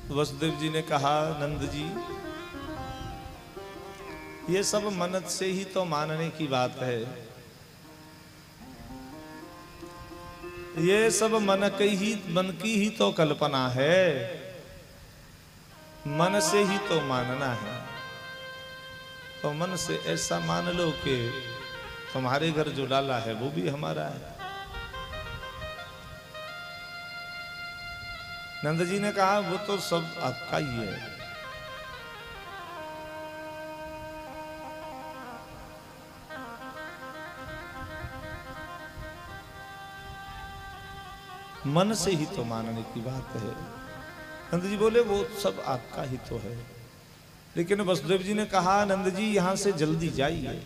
वसुदेव जी ने कहा, नंद जी ये सब मन से ही तो मानने की बात है, ये सब मन की ही तो कल्पना है, मन से ही तो मानना है। तो मन से ऐसा मान लो कि तुम्हारे घर जो लाला है वो भी हमारा है। नंद जी ने कहा वो तो सब आपका ही है। मन से ही तो मानने की बात है। नंद जी बोले वो सब आपका ही तो है। लेकिन वसुदेव जी ने कहा, नंद जी यहां से जल्दी जाइए,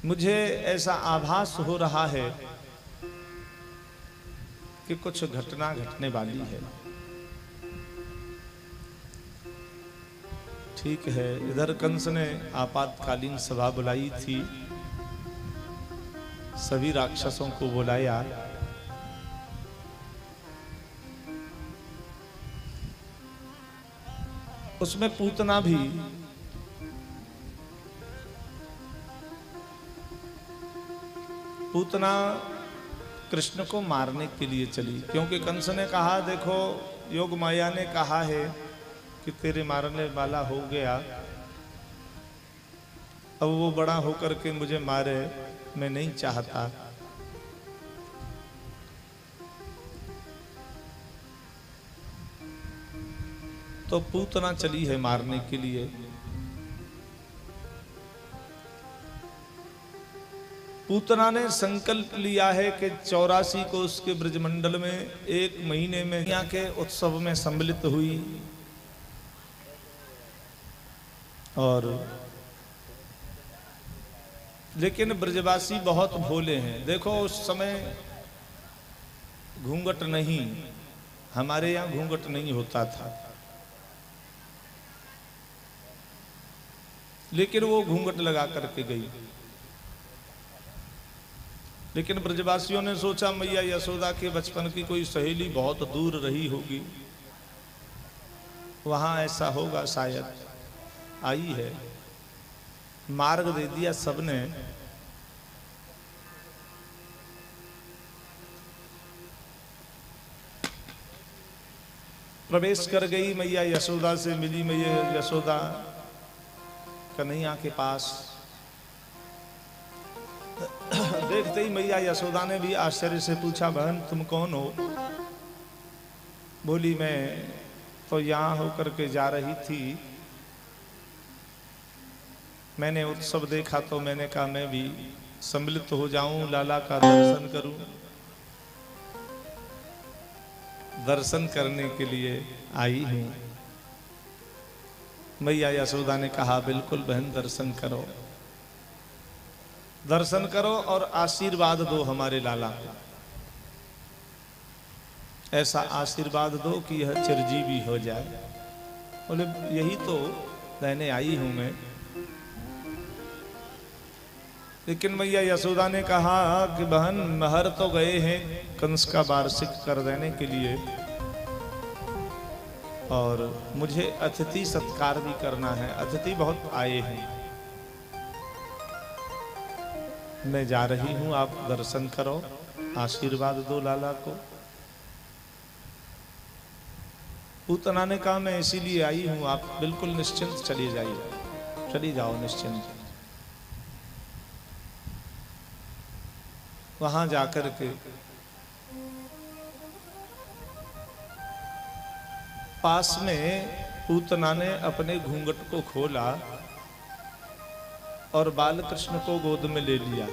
मुझे ऐसा आभास हो रहा है कि कुछ घटना घटने वाली है। ठीक है, इधर कंस ने आपातकालीन सभा बुलाई थी, सभी राक्षसों को बुलाया। उसमें पूतना भी कृष्ण को मारने के लिए चली, क्योंकि कंस ने कहा देखो योग माया ने कहा है कि तेरे मारने वाला हो गया, अब वो बड़ा होकर के मुझे मारे, मैं नहीं चाहता। तो पूतना चली है मारने के लिए। पूतना ने संकल्प लिया है कि 84 को उसके ब्रजमंडल में 1 महीने में यहाँ के उत्सव में सम्मिलित हुई। और लेकिन ब्रजवासी बहुत भोले हैं। देखो उस समय घूंघट नहीं, हमारे यहाँ घूंघट नहीं होता था, लेकिन वो घूंघट लगा करके गई। लेकिन ब्रजवासियों ने सोचा मैया यशोदा के बचपन की कोई सहेली बहुत दूर रही होगी, वहां ऐसा होगा शायद, आई है। मार्ग दे दिया सबने। प्रवेश कर गई, मैया यशोदा से मिली। मैया यशोदा कन्हैया के पास देखते ही मैया यशोदा ने भी आश्चर्य से पूछा, बहन तुम कौन हो? बोली मैं तो यहाँ होकर के जा रही थी, मैंने उत्सव देखा तो मैंने कहा मैं भी सम्मिलित हो जाऊं, लाला का दर्शन करूं। दर्शन करने के लिए आई हूं। मैया यशोदा ने कहा बिल्कुल बहन दर्शन करो, दर्शन करो और आशीर्वाद दो हमारे लाला को। ऐसा आशीर्वाद दो कि यह चिरजीवी हो जाए। बोले यही तो लेने आई हूं मैं। लेकिन मैया यशोदा ने कहा कि बहन महर तो गए हैं कंस का वार्षिक कर देने के लिए, और मुझे अतिथि सत्कार भी करना है, अतिथि बहुत आए हैं, मैं जा रही हूं, आप दर्शन करो, आशीर्वाद दो लाला को। पूतना ने कहा मैं इसीलिए आई हूं, आप बिल्कुल निश्चिंत चली जाइए, चली जाओ निश्चिंत। वहां जाकर के पास में पूतना ने अपने घूंघट को खोला और बालकृष्ण को गोद में ले लिया।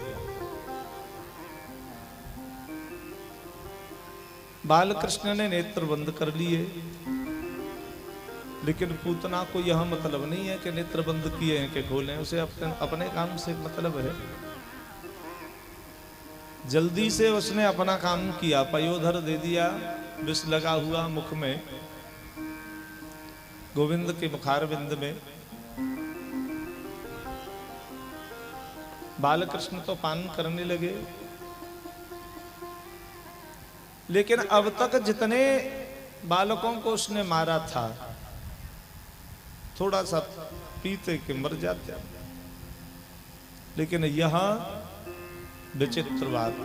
बालकृष्ण ने नेत्र बंद कर लिए, लेकिन पूतना को यह मतलब नहीं है कि नेत्र बंद किए हैं कि खोलें, उसे अपने काम से मतलब है। जल्दी से उसने अपना काम किया, पयोधर दे दिया, विष लगा हुआ मुख में, गोविंद के मुखारविंद में। बालकृष्ण तो पान करने लगे। लेकिन अब तक जितने बालकों को उसने मारा था, थोड़ा सा पीते के मर जाते, लेकिन यहां विचित्र बात,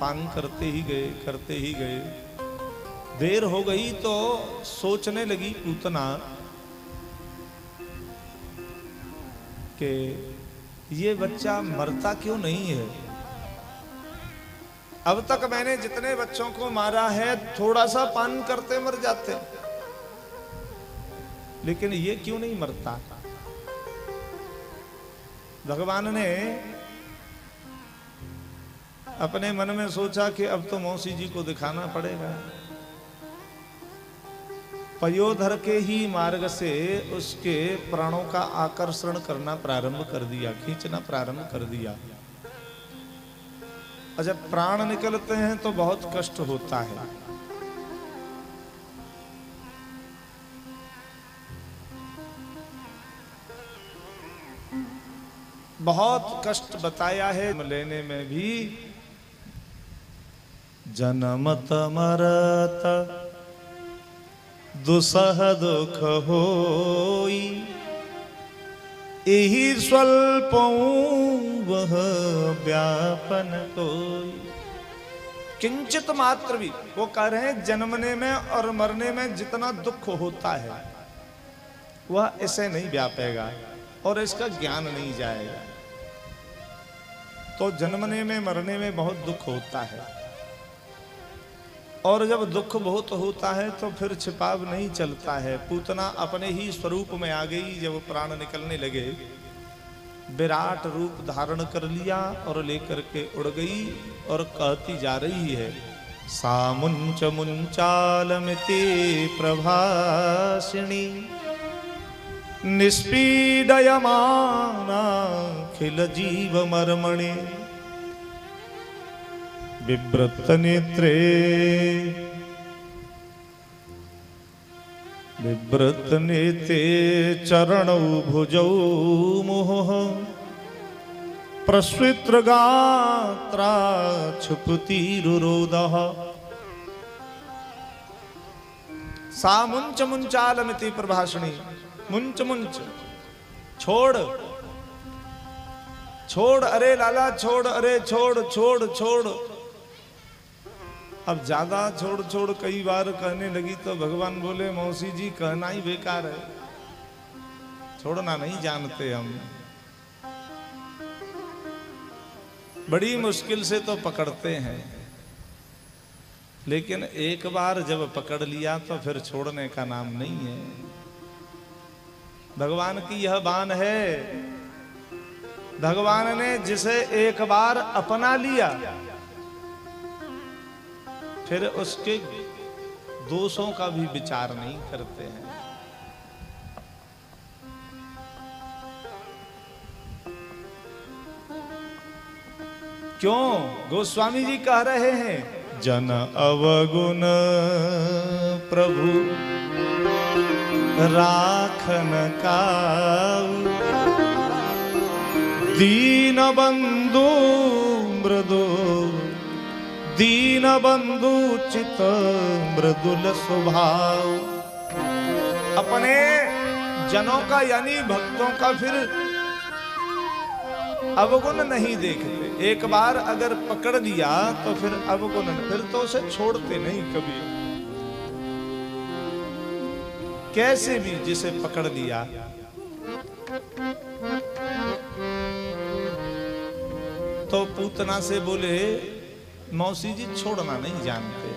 पान करते ही गए, देर हो गई तो सोचने लगी पूतना कि ये बच्चा मरता क्यों नहीं है। अब तक मैंने जितने बच्चों को मारा है थोड़ा सा पान करते मर जाते, लेकिन ये क्यों नहीं मरता। भगवान ने अपने मन में सोचा कि अब तो मौसी जी को दिखाना पड़ेगा। पयोधर के ही मार्ग से उसके प्राणों का आकर्षण करना प्रारंभ कर दिया, खींचना प्रारंभ कर दिया। जब प्राण निकलते हैं तो बहुत कष्ट होता है। बहुत कष्ट बताया है लेने में भी। जन्मत मरत दुसह दुख होई, एही स्वल्पं वह व्यापन कोई। किंचित मात्र भी, वो कह रहे हैं जन्मने में और मरने में जितना दुख होता है वह ऐसे नहीं व्यापेगा और इसका ज्ञान नहीं जाएगा। तो जन्मने में मरने में बहुत दुख होता है, और जब दुख बहुत होता है तो फिर छिपाव नहीं चलता है। पूतना अपने ही स्वरूप में आ गई। जब प्राण निकलने लगे, विराट रूप धारण कर लिया और लेकर के उड़ गई और कहती जा रही है, सामुंच मुंचालमिते प्रभासिणी निष्पीडयमानाखिल जीव मर्मणे बिभ्रत नेत्रे चरणौ भुजौ मोह प्रस्वित्र गात्रा क्षुपतिरुरोदः। सा मुंच मुंचालमिति प्रभाषणी। मुंच मुंच, छोड़ छोड़, अरे लाला छोड़, अरे छोड़ छोड़ छोड़। अब ज्यादा छोड़ छोड़ कई बार कहने लगी तो भगवान बोले, मौसी जी कहना ही बेकार है, छोड़ना नहीं जानते हम। बड़ी मुश्किल से तो पकड़ते हैं, लेकिन एक बार जब पकड़ लिया तो फिर छोड़ने का नाम नहीं है। भगवान की यह बान है। भगवान ने जिसे एक बार अपना लिया फिर उसके दोषों का भी विचार नहीं करते हैं। क्यों? गोस्वामी जी कह रहे हैं, जन अवगुण प्रभु राखन काऊ, दीन बंधु मृदु, दीन बंधु चित मृदुल स्वभाव। अपने जनों का यानी भक्तों का फिर अवगुण नहीं देखते। एक बार अगर पकड़ लिया तो फिर अवगुण, फिर तो उसे छोड़ते नहीं कभी। कैसे भी जिसे पकड़ लिया तो पूतना से बोले, मौसी जी छोड़ना नहीं जानते।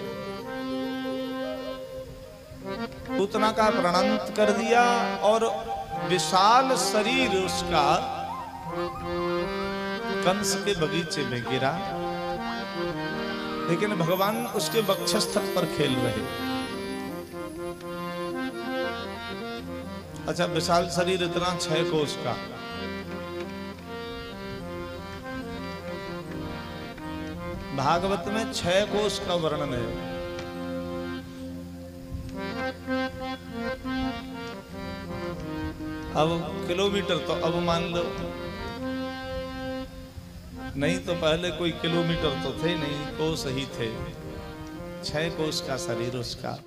पूतना का प्रणंत कर दिया और विशाल शरीर उसका कंस के बगीचे में गिरा, लेकिन भगवान उसके वक्षस्थल पर खेल रहे। अच्छा, विशाल शरीर इतना 6 कोस का, भागवत में 6 कोस का वर्णन है। अब किलोमीटर तो अब मान लो, नहीं तो पहले कोई किलोमीटर तो थे नहीं, कोस ही थे। 6 कोष का शरीर उसका।